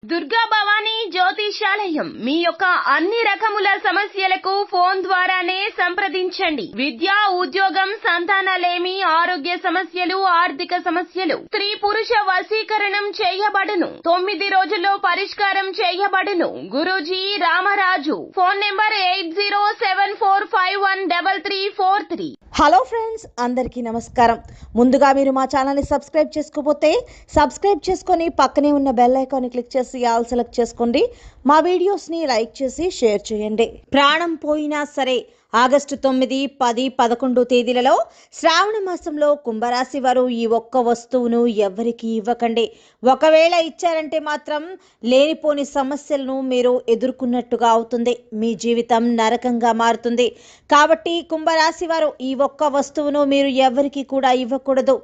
దుర్గా భవానీ జ్యోతిషాలయం మీ యొక్క అన్ని రకముల సమస్యలకు ఫోన్ ద్వారానే సంప్రదించండి. విద్య, ఉద్యోగం, సంతానలేమి, ఆరోగ్య సమస్యలు, ఆర్థిక సమస్యలు, స్త్రీ పురుష వశీకరణం చేయబడును. 9 రోజుల్లో పరిష్కారం చేయబడును. Guruji Ramaraju. Phone number 8074513343. Hello friends, అందరికీ నమస్కారం. ముందుగా మీరు మా ఛానల్ని సబ్స్క్రైబ్ చేసుకోకపోతే సబ్స్క్రైబ్ చేసుకొని పక్కనే ఉన్న బెల్ ఐకాన్ని క్లిక్ చేసి ఆల్ సెలెక్ట్ చేసుకోండి. మా వీడియోస్ని లైక్ చేసి షేర్ చేయండి. ప్రాణం పోయినా సరే ఆగస్టు 9, 10, 11 తేదీలలో శ్రావణ మాసంలో కుంభరాశి వారు ఈ ఒక్క వస్తువును ఎవరికి ఇవ్వకండి. ఒకవేళ ఇచ్చారంటే మాత్రం లేనిపోని సమస్యలను మీరు ఎదుర్కొన్నట్టుగా అవుతుంది. మీ జీవితం నరకంగా మారుతుంది. కాబట్టి కుంభరాశి వారు ఈ ఒక్క వస్తువును మీరు ఎవరికి కూడా ఇవ్వకూడదు.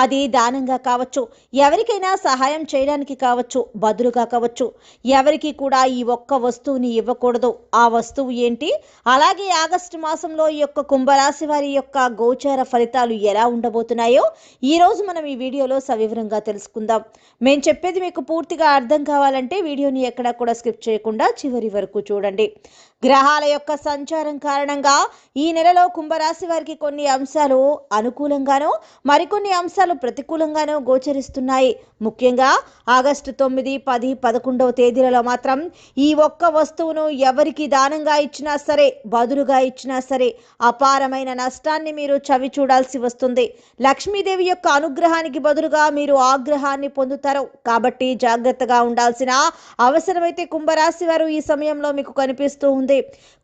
అది దానంగా కావచ్చు, ఎవరికైనా సహాయం చేయడానికి కావచ్చు, బదులుగా కావచ్చు. ఎవరికి కూడా ఈ ఒక్క వస్తువుని ఇవ్వకూడదు. ఆ వస్తువు ఏంటి? అలాగే ఆగస్టు మాసంలో ఈ యొక్క కుంభరాశి వారి యొక్క గోచార ఫలితాలు ఎలా ఉండబోతున్నాయో ఈ రోజు మనం ఈ వీడియోలో సవివరంగా తెలుసుకుందాం. మేము చెప్పేది మీకు పూర్తిగా అర్థం కావాలంటే వీడియోని ఎక్కడా కూడా స్కిప్ చేయకుండా చివరి వరకు చూడండి. గ్రహాల యొక్క సంచారం కారణంగా ఈ నెలలో కుంభరాశి వారికి కొన్ని అంశాలు అనుకూలంగానో మరికొన్ని అంశాలు ప్రతికూలంగానో గోచరిస్తున్నాయి. ముఖ్యంగా ఆగస్టు 9, 10, 11 తేదీలలో మాత్రం ఈ ఒక్క వస్తువును ఎవరికి దానంగా ఇచ్చినా సరే, బదులుగా ఇచ్చినా సరే అపారమైన నష్టాన్ని మీరు చవి చూడాల్సి వస్తుంది. లక్ష్మీదేవి యొక్క అనుగ్రహానికి బదులుగా మీరు ఆగ్రహాన్ని పొందుతారు. కాబట్టి జాగ్రత్తగా ఉండాల్సిన అవసరమైతే కుంభరాశి వారు ఈ సమయంలో మీకు కనిపిస్తూ ఉంది.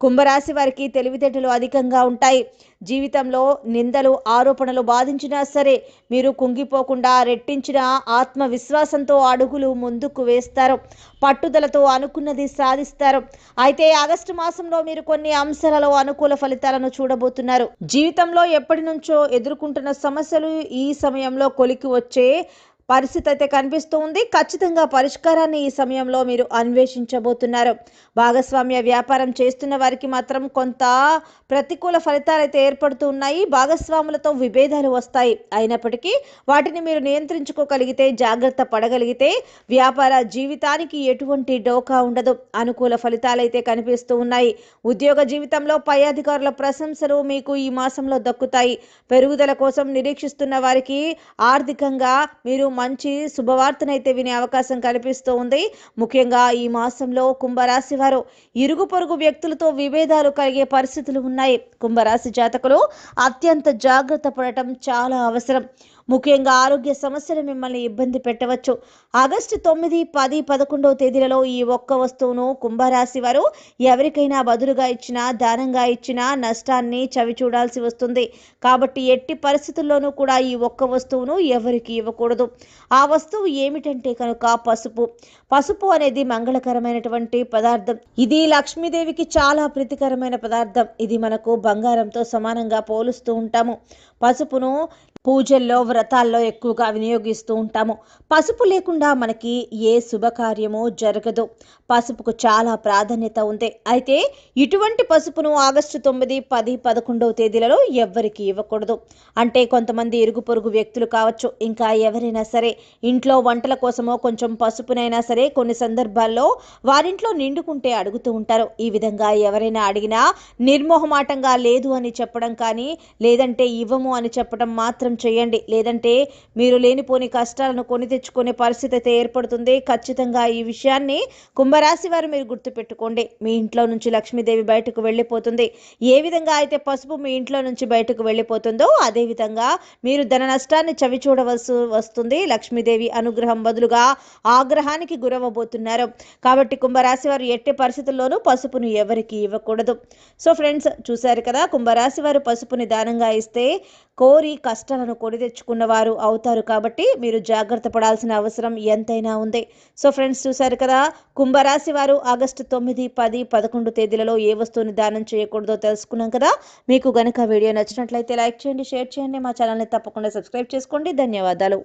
కుంభరాశి వారికి తెలివితేటలు అధికంగా ఉంటాయి. జీవితంలో నిందలు, ఆరోపణలు బాధించినా సరే మీరు కుంగిపోకుండా రెట్టించిన ఆత్మవిశ్వాసంతో అడుగులు ముందుకు వేస్తారు. పట్టుదలతో అనుకున్నది సాధిస్తారు. అయితే ఆగస్టు మాసంలో మీరు కొన్ని అంశాలలో అనుకూల ఫలితాలను చూడబోతున్నారు. జీవితంలో ఎప్పటి నుంచో ఎదుర్కొంటున్న సమస్యలు ఈ సమయంలో కొలికి వచ్చే పరిస్థితి అయితే కనిపిస్తూ ఉంది. ఖచ్చితంగా పరిష్కారాన్ని ఈ సమయంలో మీరు అన్వేషించబోతున్నారు. భాగస్వామ్య వ్యాపారం చేస్తున్న వారికి మాత్రం కొంత ప్రతికూల ఫలితాలు అయితే ఏర్పడుతూ ఉన్నాయి. భాగస్వాములతో విభేదాలు వస్తాయి. అయినప్పటికీ వాటిని మీరు నియంత్రించుకోగలిగితే, జాగ్రత్త పడగలిగితే వ్యాపార జీవితానికి ఎటువంటి డోకా ఉండదు. అనుకూల ఫలితాలు అయితే కనిపిస్తూ ఉన్నాయి. ఉద్యోగ జీవితంలో పై అధికారుల ప్రశంసలు మీకు ఈ మాసంలో దక్కుతాయి. పెరుగుదల కోసం నిరీక్షిస్తున్న వారికి ఆర్థికంగా మీరు మంచి శుభవార్తనైతే వినే అవకాశం కనిపిస్తూ ఉంది. ముఖ్యంగా ఈ మాసంలో కుంభరాశి వారు ఇరుగు పొరుగు వ్యక్తులతో విభేదాలు కలిగే పరిస్థితులు ఉన్నాయి. కుంభరాశి జాతకులు అత్యంత జాగ్రత్త పడటం చాలా అవసరం. ముఖ్యంగా ఆరోగ్య సమస్యలు మిమ్మల్ని ఇబ్బంది పెట్టవచ్చు. ఆగస్టు 9, 10, 11 తేదీలలో ఈ ఒక్క వస్తువును కుంభరాశి వారు ఎవరికైనా బదులుగా ఇచ్చినా, దానంగా ఇచ్చినా నష్టాన్ని చవి చూడాల్సి వస్తుంది. కాబట్టి ఎట్టి పరిస్థితుల్లోనూ కూడా ఈ ఒక్క వస్తువును ఎవరికి ఇవ్వకూడదు. ఆ వస్తువు ఏమిటంటే కనుక పసుపు. పసుపు అనేది మంగళకరమైనటువంటి పదార్థం. ఇది లక్ష్మీదేవికి చాలా ప్రీతికరమైన పదార్థం. ఇది మనకు బంగారంతో సమానంగా పోలుస్తూ ఉంటాము. పసుపును పూజల్లో, వ్రతాల్లో ఎక్కువగా వినియోగిస్తూ ఉంటాము. పసుపు లేకుండా మనకి ఏ శుభకార్యమో జరగదు. పసుపుకు చాలా ప్రాధాన్యత ఉంది. అయితే ఇటువంటి పసుపును ఆగస్టు 9, 10, 11 తేదీలలో ఎవ్వరికి ఇవ్వకూడదు. అంటే కొంతమంది ఇరుగు పొరుగు వ్యక్తులు కావచ్చు, ఇంకా ఎవరైనా సరే ఇంట్లో వంటల కోసమో కొంచెం పసుపునైనా సరే కొన్ని సందర్భాల్లో వారింట్లో నిండుకుంటే అడుగుతూ ఉంటారు. ఈ విధంగా ఎవరైనా అడిగినా నిర్మోహమాటంగా లేదు అని చెప్పడం కానీ, లేదంటే ఇవ్వము అని చెప్పడం మాత్రం చేయండి. లేదంటే మీరు లేనిపోని కష్టాలను కొని తెచ్చుకునే పరిస్థితి అయితే ఏర్పడుతుంది. ఖచ్చితంగా ఈ విషయాన్ని కుంభరాశి వారు మీరు గుర్తుపెట్టుకోండి. మీ ఇంట్లో నుంచి లక్ష్మీదేవి బయటకు వెళ్ళిపోతుంది. ఏ విధంగా అయితే పసుపు మీ ఇంట్లో నుంచి బయటకు వెళ్ళిపోతుందో అదే విధంగా మీరు ధన నష్టాన్ని చవి చూడవలసి వస్తుంది. లక్ష్మీదేవి అనుగ్రహం బదులుగా ఆగ్రహానికి గురవబోతున్నారు. కాబట్టి కుంభరాశి వారు ఎట్టి పరిస్థితుల్లోనూ పసుపును ఎవరికి ఇవ్వకూడదు. సో ఫ్రెండ్స్, చూశారు కదా, కుంభరాశి వారు పసుపుని దానంగా ఇస్తే కోరి కష్టాలను కొని తెచ్చుకున్న వారు అవుతారు. కాబట్టి మీరు జాగ్రత్త పడాల్సిన అవసరం ఎంతైనా ఉంది. సో ఫ్రెండ్స్, చూశారు కదా, కుంభరాశి వారు ఆగస్టు 9, 10, 11 తేదీలలో ఏ వస్తువుని దానం చేయకూడదో తెలుసుకున్నాం కదా. మీకు గనుక వీడియో నచ్చినట్లయితే లైక్ చేయండి, షేర్ చేయండి. మా ఛానల్ని తప్పకుండా సబ్స్క్రైబ్ చేసుకోండి. ధన్యవాదాలు.